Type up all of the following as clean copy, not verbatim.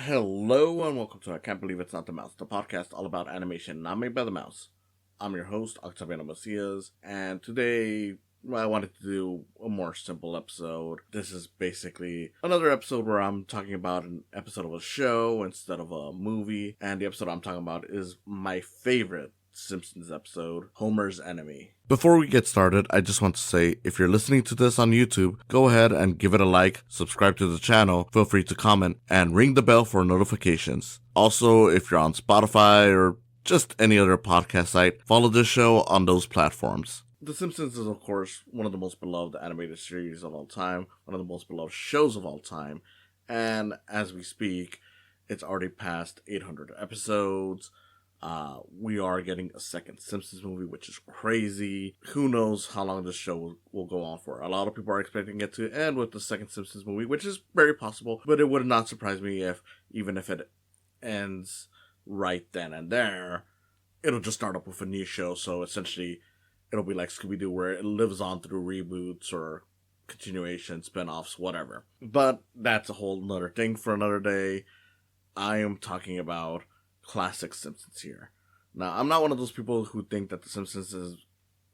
Hello and welcome to I Can't Believe It's Not the Mouse, the podcast all about animation not made by the mouse. I'm your host, Octaviano Macias, and today I wanted to do a more simple episode. This is basically another episode where I'm talking about an episode of a show instead of a movie, and the episode I'm talking about is my favorite Simpsons episode, Homer's Enemy. Before we get started, I just want to say, if you're listening to this on YouTube, go ahead and give it a like, subscribe to the channel, feel free to comment, and ring the bell for notifications. Also, if you're on Spotify or just any other podcast site, follow this show on those platforms. The Simpsons is, of course, one of the most beloved animated series of all time, one of the most beloved shows of all time, and as we speak, it's already past 800 episodes. We are getting a second Simpsons movie, which is crazy. Who knows how long this show will go on for. A lot of people are expecting it to end with the second Simpsons movie, which is very possible, but it would not surprise me even if it ends right then and there, it'll just start up with a new show, so essentially it'll be like Scooby-Doo, where it lives on through reboots or continuation, spin-offs, whatever. But that's a whole nother thing for another day. I am talking about classic Simpsons here. Now, I'm not one of those people who think that The Simpsons is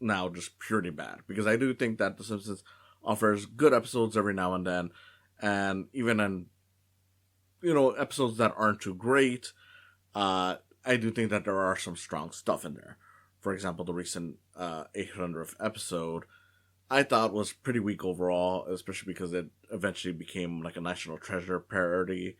now just purely bad, because I do think that The Simpsons offers good episodes every now and then, and even in, episodes that aren't too great, I do think that there are some strong stuff in there. For example, the recent 800th episode, I thought was pretty weak overall, especially because it eventually became like a National Treasure parody.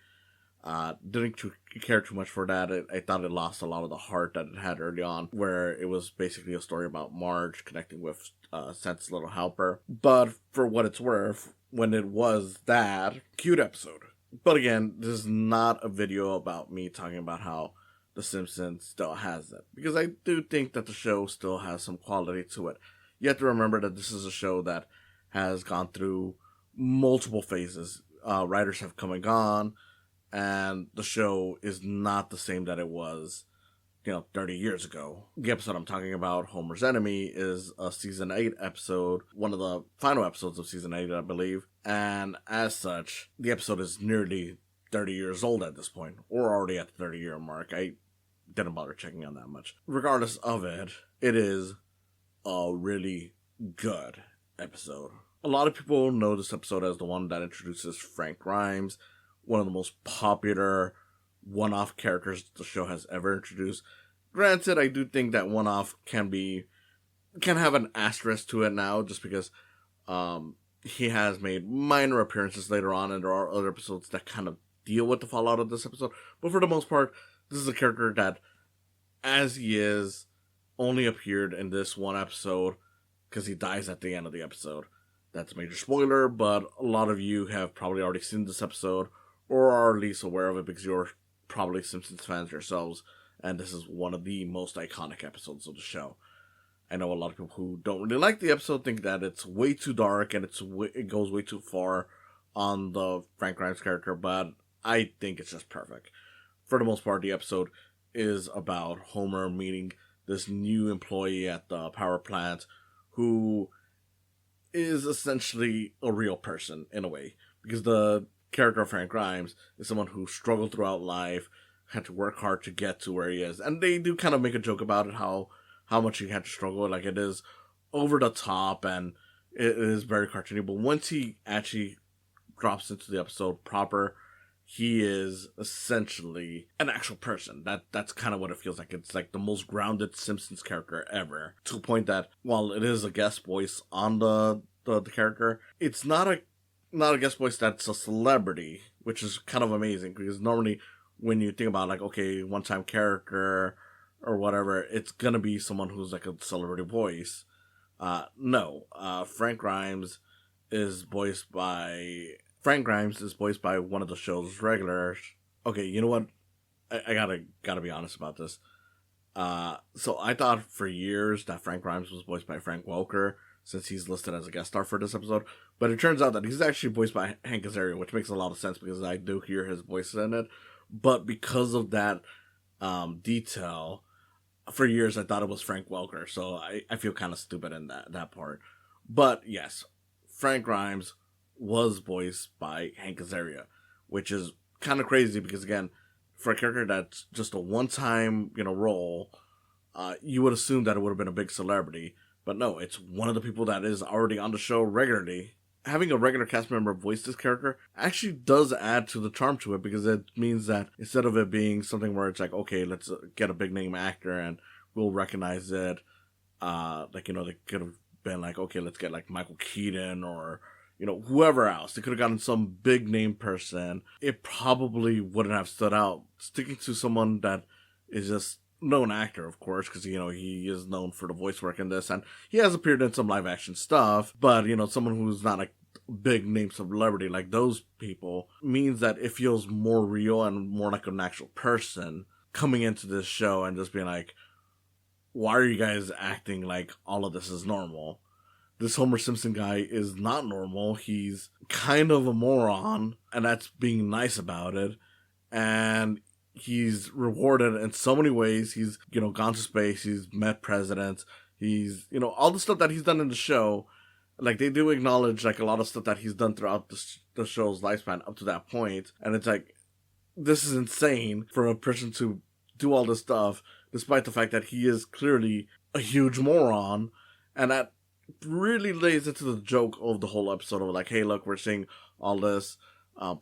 Didn't care too much for that. I thought it lost a lot of the heart that it had early on, where it was basically a story about Marge connecting with Santa's little helper. But for what it's worth, when it was that, cute episode. But again, this is not a video about me talking about how The Simpsons still has it, because I do think that the show still has some quality to it. You have to remember that this is a show that has gone through multiple phases. Writers have come and gone, and the show is not the same that it was, 30 years ago. The episode I'm talking about, Homer's Enemy, is a season 8 episode, one of the final episodes of season 8, I believe. And as such, the episode is nearly 30 years old at this point, or already at the 30-year mark. I didn't bother checking on that much. Regardless of it, it is a really good episode. A lot of people know this episode as the one that introduces Frank Grimes, one of the most popular one-off characters the show has ever introduced. Granted, I do think that one-off can have an asterisk to it now, just because he has made minor appearances later on, and there are other episodes that kind of deal with the fallout of this episode. But for the most part, this is a character that, as he is, only appeared in this one episode because he dies at the end of the episode. That's a major spoiler, but a lot of you have probably already seen this episode, or are at least aware of it because you're probably Simpsons fans yourselves, and this is one of the most iconic episodes of the show. I know a lot of people who don't really like the episode think that it's way too dark and it goes way too far on the Frank Grimes character, but I think it's just perfect. For the most part, the episode is about Homer meeting this new employee at the power plant who is essentially a real person in a way, because the character of Frank Grimes is someone who struggled throughout life, had to work hard to get to where he is, and they do kind of make a joke about it, how much he had to struggle. Like, it is over the top and it is very cartoony, but once he actually drops into the episode proper, he is essentially an actual person. That's kind of what it feels like. It's like the most grounded Simpsons character ever, to the point that while it is a guest voice on the character, it's not a guest voice that's a celebrity, which is kind of amazing, because normally when you think about, like, okay, one-time character or whatever, it's gonna be someone who's like a celebrity voice. No. Frank Grimes is voiced by one of the show's regulars. Okay, you know what? I gotta be honest about this. So I thought for years that Frank Grimes was voiced by Frank Welker, since he's listed as a guest star for this episode. But it turns out that he's actually voiced by Hank Azaria, which makes a lot of sense because I do hear his voice in it. But because of that detail, for years I thought it was Frank Welker. So I feel kind of stupid in that part. But yes, Frank Grimes was voiced by Hank Azaria, which is kind of crazy because, again, for a character that's just a one-time, role, you would assume that it would have been a big celebrity. But no, it's one of the people that is already on the show regularly. Having a regular cast member voice this character actually does add to the charm to it, because it means that instead of it being something where it's like, okay, let's get a big name actor and we'll recognize it, they could have been like, okay, let's get like Michael Keaton or, whoever else. They could have gotten some big name person. It probably wouldn't have stood out. Sticking to someone that is just known actor, of course, because, he is known for the voice work in this, and he has appeared in some live action stuff, but, someone who's not like big name celebrity like those people means that it feels more real and more like an actual person coming into this show and just being like, why are you guys acting like all of this is normal? This Homer Simpson guy is not normal. He's kind of a moron, and that's being nice about it. And he's rewarded in so many ways. He's, gone to space. He's met presidents. He's, all the stuff that he's done in the show. Like, they do acknowledge, like, a lot of stuff that he's done throughout the show's lifespan up to that point. And it's like, this is insane for a person to do all this stuff, despite the fact that he is clearly a huge moron. And that really lays into the joke of the whole episode of like, hey, look, we're seeing all this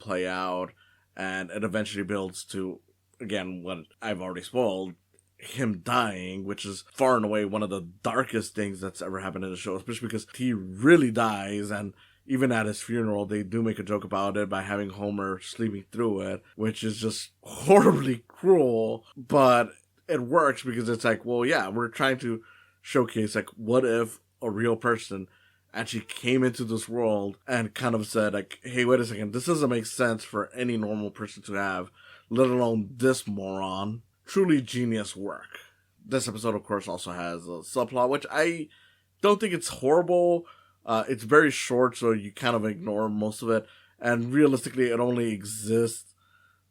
play out. And it eventually builds to, again, what I've already spoiled, him dying, which is far and away one of the darkest things that's ever happened in the show, especially because he really dies. And even at his funeral, they do make a joke about it by having Homer sleeping through it, which is just horribly cruel. But it works because it's like, well, yeah, we're trying to showcase, like, what if a real person actually came into this world and kind of said, like, hey, wait a second, this doesn't make sense for any normal person to have, let alone this moron. Truly genius work. This episode, of course, also has a subplot, which I don't think it's horrible. It's very short, so you kind of ignore most of it. And realistically, it only exists,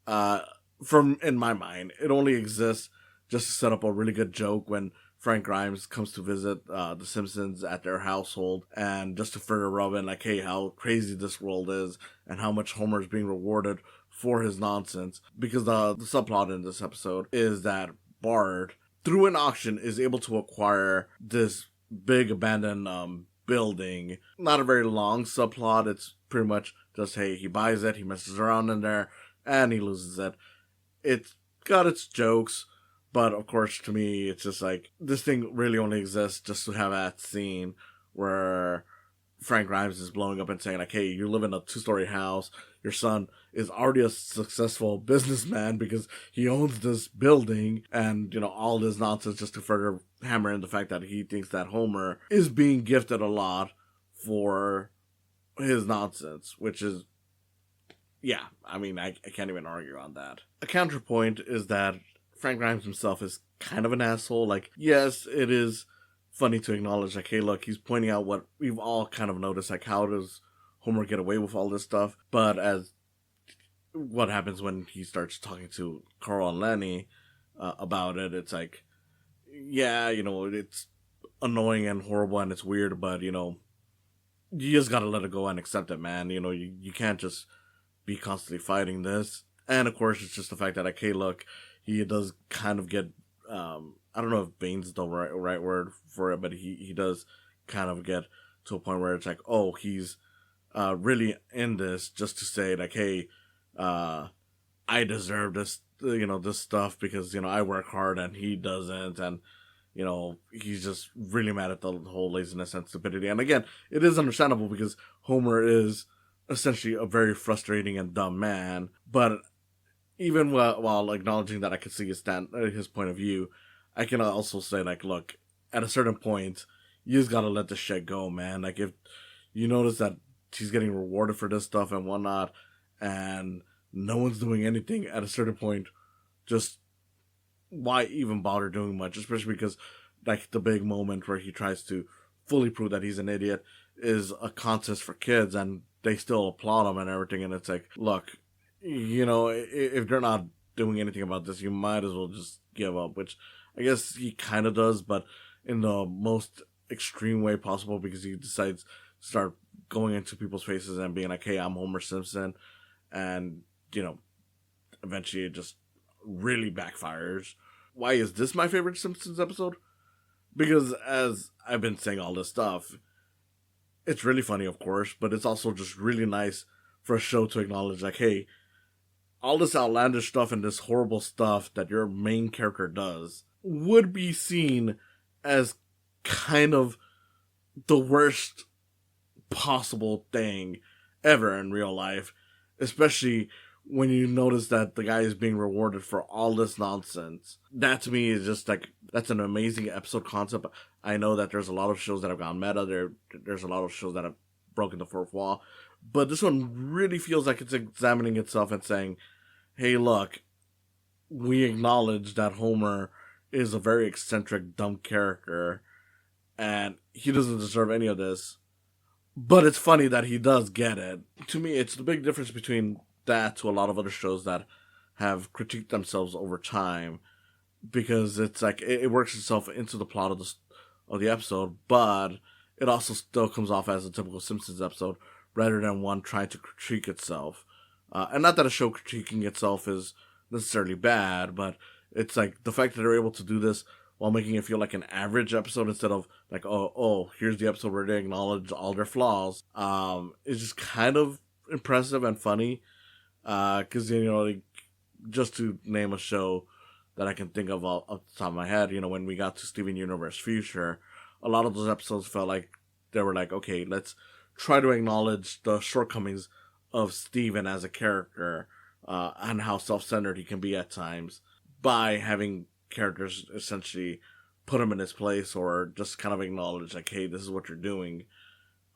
in my mind, it only exists just to set up a really good joke when Frank Grimes comes to visit the Simpsons at their household, and just to further rub in, like, hey, how crazy this world is and how much Homer is being rewarded for his nonsense. Because the subplot in this episode is that Bart, through an auction, is able to acquire this big abandoned building. Not a very long subplot. It's pretty much just, hey, he buys it, he messes around in there, and he loses it. It's got its jokes, but of course, to me, it's just like, this thing really only exists just to have that scene where Frank Grimes is blowing up and saying, like, hey, you live in a 2-story house, your son is already a successful businessman because he owns this building, and, all this nonsense just to further hammer in the fact that he thinks that Homer is being gifted a lot for his nonsense, which is, yeah, I mean, I can't even argue on that. A counterpoint is that Frank Grimes himself is kind of an asshole. Like, yes, it is funny to acknowledge, like, hey, look, he's pointing out what we've all kind of noticed, like, how does Homer get away with all this stuff? But as what happens when he starts talking to Carl and Lenny about it, it's like, yeah, it's annoying and horrible and it's weird, but, you just gotta let it go and accept it, man. You can't just be constantly fighting this. And, of course, it's just the fact that, like, hey, look, he does kind of get, I don't know if Bane's the right word for it, but he does kind of get to a point where it's like, oh, he's really in this just to say, like, hey, I deserve this, this stuff because, I work hard and he doesn't. And, he's just really mad at the whole laziness and stupidity. And again, it is understandable because Homer is essentially a very frustrating and dumb man. But even while acknowledging that I can see his point of view, I can also say, like, look, at a certain point, you just gotta let the shit go, man. Like, if you notice that he's getting rewarded for this stuff and whatnot, and no one's doing anything at a certain point, just why even bother doing much? Especially because, like, the big moment where he tries to fully prove that he's an idiot is a contest for kids, and they still applaud him and everything, and it's like, look, if they're not doing anything about this, you might as well just give up, which I guess he kind of does, but in the most extreme way possible, because he decides to start going into people's faces and being like, hey, I'm Homer Simpson, and, eventually it just really backfires. Why is this my favorite Simpsons episode? Because as I've been saying all this stuff, it's really funny, of course, but it's also just really nice for a show to acknowledge, like, hey, all this outlandish stuff and this horrible stuff that your main character does would be seen as kind of the worst possible thing ever in real life, especially when you notice that the guy is being rewarded for all this nonsense. That to me is just like, that's an amazing episode concept. I know that there's a lot of shows that have gone meta. There's a lot of shows that have broken the fourth wall. But this one really feels like it's examining itself and saying, hey, look, we acknowledge that Homer is a very eccentric, dumb character, and he doesn't deserve any of this. But it's funny that he does get it. To me, it's the big difference between that to a lot of other shows that have critiqued themselves over time, because it's like it works itself into the plot of the episode, but it also still comes off as a typical Simpsons episode rather than one trying to critique itself. And not that a show critiquing itself is necessarily bad, but it's like the fact that they're able to do this while making it feel like an average episode instead of like, oh, here's the episode where they acknowledge all their flaws, is just kind of impressive and funny. Because, like, just to name a show that I can think of off the top of my head, when we got to Steven Universe Future, a lot of those episodes felt like they were like, okay, let's try to acknowledge the shortcomings of Steven as a character, and how self-centered he can be at times by having characters essentially put him in his place or just kind of acknowledge, like, hey, this is what you're doing,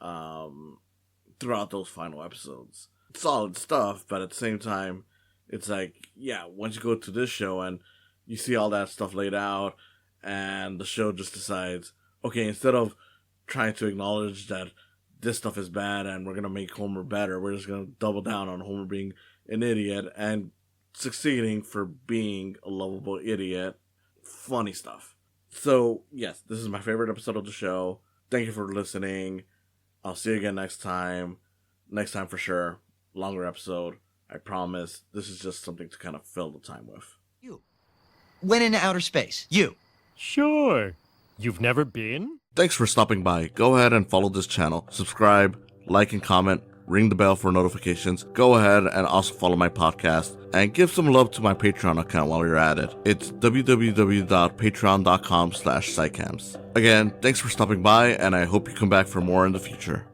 throughout those final episodes. Solid stuff, but at the same time, it's like, yeah, once you go to this show and you see all that stuff laid out, and the show just decides, okay, instead of trying to acknowledge that this stuff is bad and we're going to make Homer better, we're just going to double down on Homer being an idiot and succeeding for being a lovable idiot. Funny stuff. So, yes, this is my favorite episode of the show. Thank you for listening. I'll see you again next time. Next time for sure. Longer episode. I promise. This is just something to kind of fill the time with. You went into outer space. You. Sure. You've never been? Thanks for stopping by. Go ahead and follow this channel. Subscribe, like and comment, ring the bell for notifications. Go ahead and also follow my podcast and give some love to my Patreon account while you're at it. It's www.patreon.com/psycams. Again, thanks for stopping by, and I hope you come back for more in the future.